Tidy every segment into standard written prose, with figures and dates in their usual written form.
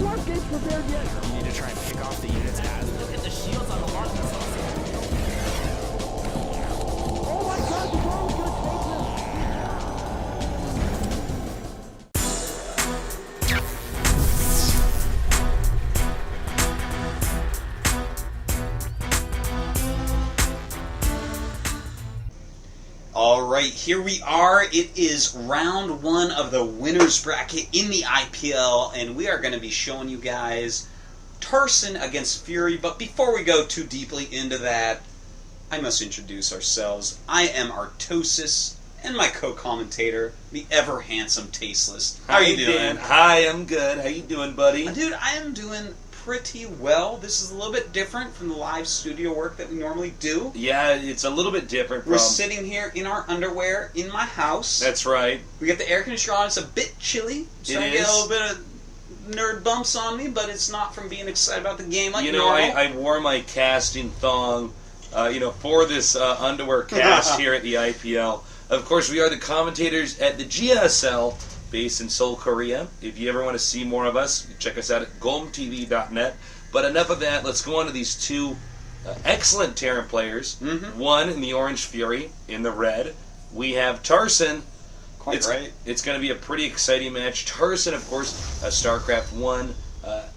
You need to try and pick off the units as... Look at the shields on the mark. Alright, here we are. It is round one of the winner's bracket in the IPL, and we are going to be showing you guys Tarson against FuRy. But before we go too deeply into that, I must introduce ourselves. I am Artosis, and my co-commentator, the ever-handsome Tasteless. How are you doing? Dan. Hi, I'm good. How you doing, buddy? Dude, I am doing pretty well. This is a little bit different from the live studio work that we normally do. Yeah, it's a little bit different from... We're sitting here in our underwear in my house. That's right. We got the air conditioner on. It's a bit chilly. So I get a little bit of nerd bumps on me, but it's not from being excited about the game like normal. I wore my casting thong, for this underwear cast here at the IPL. Of course, we are the commentators at the GSL, based in Seoul, Korea. If you ever want to see more of us, check us out at gomtv.net. But enough of that. Let's go on to these two excellent Terran players. Mm-hmm. One in the orange, FuRy in the red. We have Tarson. Quite right. It's going to be a pretty exciting match. Tarson, of course, a StarCraft 1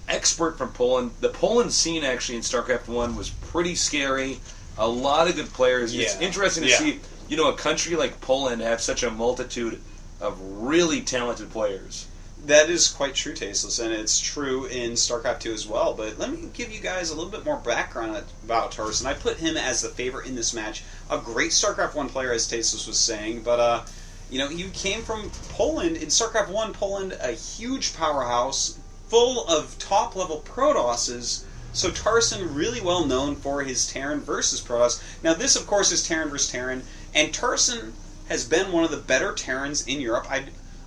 expert from Poland. The Poland scene, actually, in StarCraft 1 was pretty scary. A lot of good players. Yeah. It's interesting to see, a country like Poland have such a multitude of really talented players. That is quite true, Tasteless, and it's true in StarCraft 2 as well. But let me give you guys a little bit more background about Tarson. I put him as the favorite in this match. A great StarCraft 1 player, as Tasteless was saying, but he came from Poland. In StarCraft 1, Poland, a huge powerhouse, full of top-level Protosses. So Tarson, really well known for his Terran versus Protoss. Now this, of course, is Terran versus Terran, and Tarson has been one of the better Terrans in Europe.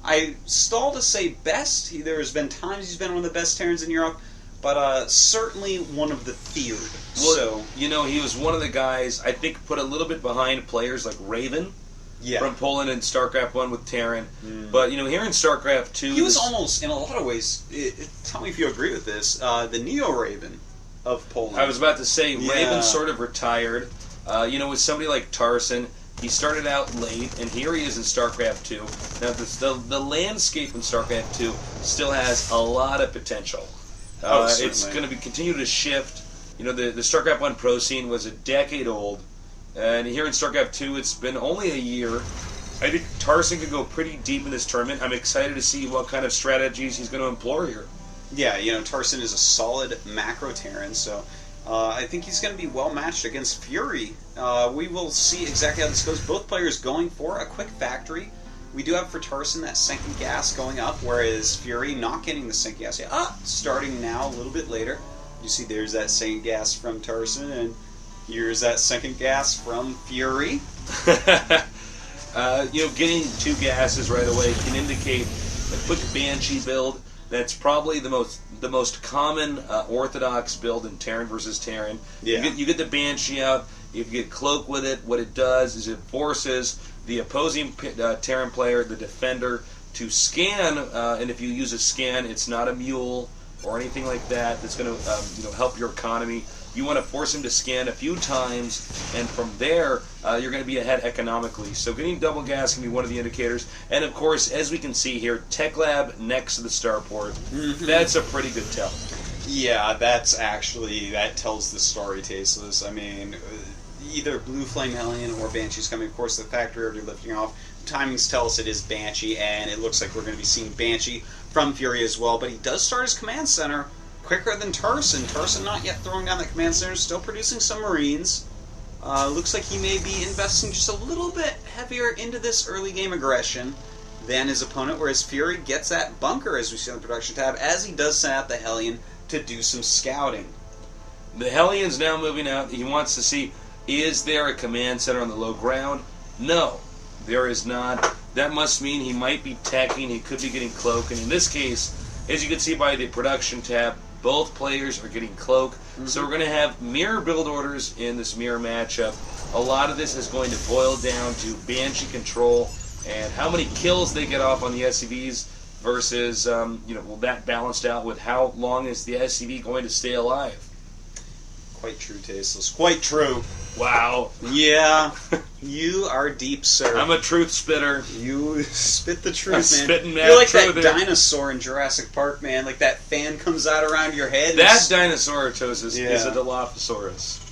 I stall to say best. There has been times he's been one of the best Terrans in Europe, but certainly one of the feared. Well, he was one of the guys, I think, put a little bit behind players like Raven from Poland in StarCraft 1 with Terran. Mm. But, here in StarCraft 2... He was almost, in a lot of ways, tell me if you agree with this, the Neo-Raven of Poland. I was about to say, Raven sort of retired. With somebody like Tarson... He started out late, and here he is in StarCraft 2. Now, the landscape in StarCraft 2 still has a lot of potential. It's going to continue to shift. The StarCraft 1 pro scene was a decade old, and here in StarCraft 2, it's been only a year. I think Tarson could go pretty deep in this tournament. I'm excited to see what kind of strategies he's going to employ here. Yeah, Tarson is a solid macro Terran, so... I think he's going to be well matched against FuRy. We will see exactly how this goes. Both players going for a quick factory. We do have for Tarson that second gas going up, whereas FuRy not getting the second gas yet. Starting now, a little bit later. You see there's that second gas from Tarson, and here's that second gas from FuRy. Getting two gases right away can indicate a quick Banshee build. That's probably the most common orthodox build in Terran versus Terran. Yeah. You get the Banshee out. If you get Cloak with it, what it does is it forces the opposing Terran player, the defender, to scan. And if you use a scan, it's not a mule or anything like that. That's going to help your economy. You want to force him to scan a few times, and from there, you're going to be ahead economically. So getting double gas can be one of the indicators. And of course, as we can see here, Tech Lab next to the starport. Mm-hmm. That's a pretty good tell. Yeah, that tells the story, Tasteless. I mean, either Blue Flame Hellion or Banshee's coming. Of course, the factory already lifting off. Timings tell us it is Banshee, and it looks like we're going to be seeing Banshee from FuRy as well. But he does start his command center quicker than Tarson. Tarson not yet throwing down the command center, still producing some Marines. Looks like he may be investing just a little bit heavier into this early game aggression than his opponent, whereas FuRy gets that bunker, as we see on the production tab, as he does send out the Hellion to do some scouting. The Hellion's now moving out. He wants to see, is there a command center on the low ground? No, there is not. That must mean he might be teching, he could be getting Cloak, and in this case, as you can see by the production tab, both players are getting Cloak. Mm-hmm. So we're going to have mirror build orders in this mirror matchup. A lot of this is going to boil down to Banshee control and how many kills they get off on the SCVs versus, well, that balanced out with how long is the SCV going to stay alive. Quite true, Tasteless. Quite true. Wow. Yeah, you are deep, sir. I'm a truth spitter. You spit the truth, I'm man. spitting mad You're like truth that here. dinosaur in Jurassic Park, man. Like that fan comes out around your head. That dinosaur, Tosis, Yeah. is a Dilophosaurus.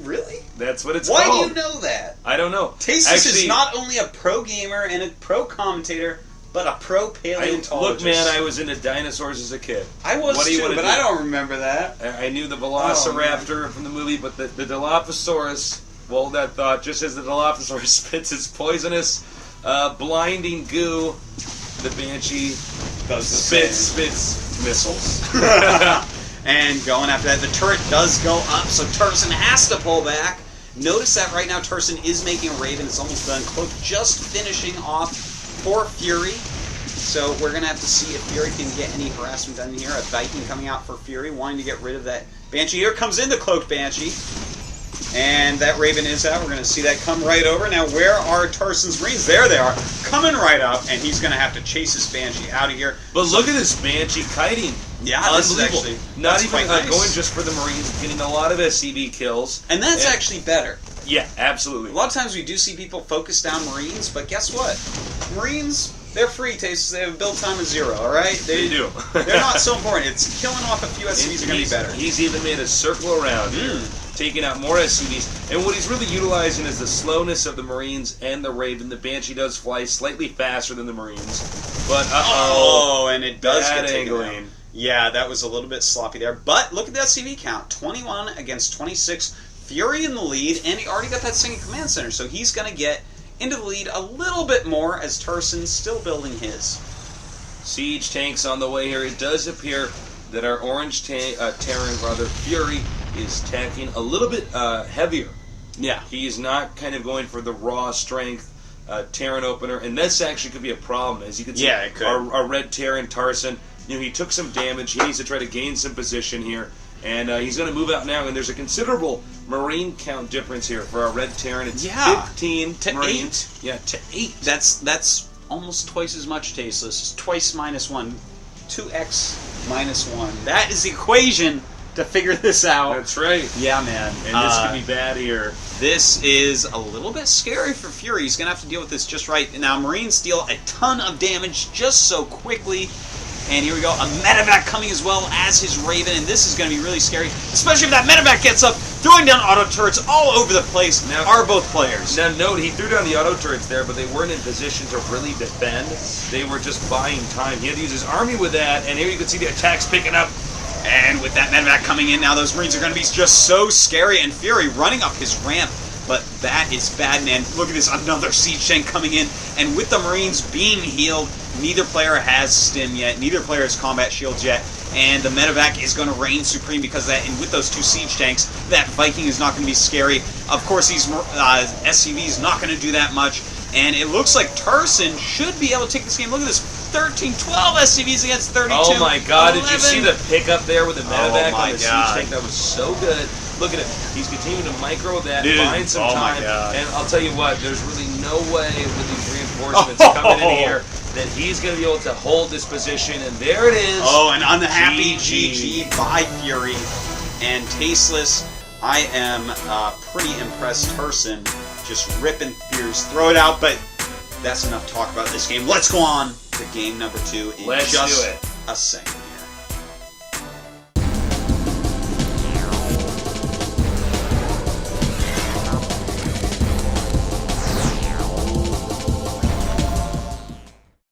Really? That's what it's Why called. do you know that? I don't know. Tasteless is Actually, not only a pro gamer and a pro commentator, but a pro paleontologist. look, man, I was into dinosaurs as a kid. I was What do you too, wanna but do? I don't remember that. I knew the Velociraptor from the movie, but the Dilophosaurus, well, that thought, just as the Dilophosaurus spits its poisonous, blinding goo, the Banshee Does the spits missiles. And going after that, the turret does go up, so Tarson has to pull back. Notice that right now Tarson is making a Raven. It's almost done. Cloak just finishing off for FuRy. So we're going to have to see if FuRy can get any harassment done here. A Viking coming out for FuRy, wanting to get rid of that Banshee. Here comes in the Cloaked Banshee. And that Raven is out. We're going to see that come right over. Now, where are Tarson's Marines? There they are, coming right up, and he's going to have to chase his Banshee out of here. But look at this Banshee kiting. Yeah, this is unbelievable. actually Not that's even quite nice. going just for the Marines, getting a lot of SCV kills. And that's actually better. Yeah, absolutely. A lot of times we do see people focus down Marines, but guess what? Marines, they're free tastes. They have a build time of 0, alright? They do. They're not so important. It's killing off a few SCVs are going to be better. He's even made a circle around here, taking out more SCVs. And what he's really utilizing is the slowness of the Marines and the Raven. The Banshee does fly slightly faster than the Marines. But, Oh, and it does bad get taken out. angling. Yeah, that was a little bit sloppy there. But look at that CV count. 21 against 26. FuRy in the lead, and he already got that second command center, so he's going to get into the lead a little bit more as Tarson's still building his. Siege tanks on the way here. It does appear that our orange Terran, FuRy, is tacking a little bit heavier. Yeah. He's not kind of going for the raw strength Terran opener, and this actually could be a problem. As you can see, Yeah, it could. Our red Terran, Tarson, he took some damage. He needs to try to gain some position here. And he's going to move out now, and there's a considerable Marine count difference here for our red Terran. It's 15 to Marines. 8. Yeah, to 8. That's almost twice as much, Tasteless. It's twice minus 1. 2x minus 1. That is the equation to figure this out. That's right. Yeah, man. And this could be bad here. This is a little bit scary for FuRy. He's going to have to deal with this just right. Now, Marines deal a ton of damage just so quickly. And here we go, a medevac coming as well as his Raven, and this is going to be really scary, especially if that medevac gets up, throwing down auto turrets all over the place. Now, are both players. Now note, he threw down the auto turrets there, but they weren't in position to really defend. They were just buying time. He had to use his army with that, and here you can see the attacks picking up. And with that medevac coming in, now those Marines are going to be just so scary, and FuRy running up his ramp. But that is bad, man. Look at this, another siege tank coming in. And with the Marines being healed, neither player has stim yet. Neither player has combat shields yet. And the medevac is going to reign supreme because of that. And with those two siege tanks, that Viking is not going to be scary. Of course, these SCVs not going to do that much. And it looks like Tarson should be able to take this game. Look at this, 13, 12 SCVs against 32. Oh my god, 11. did you see the pickup there with the medevac on the siege God. tank? That was so good. Look at it. He's continuing to micro that, Dude, buying some oh my time. God. And I'll tell you what, there's really no way with these reinforcements coming in here that he's going to be able to hold this position. And there it is. Oh, an unhappy GG. GG by FuRy. And Tasteless, I am pretty impressed. Tarson just ripping FuRy's throat out, but that's enough talk about this game. Let's go on to game number 2 in Let's just do it. a second.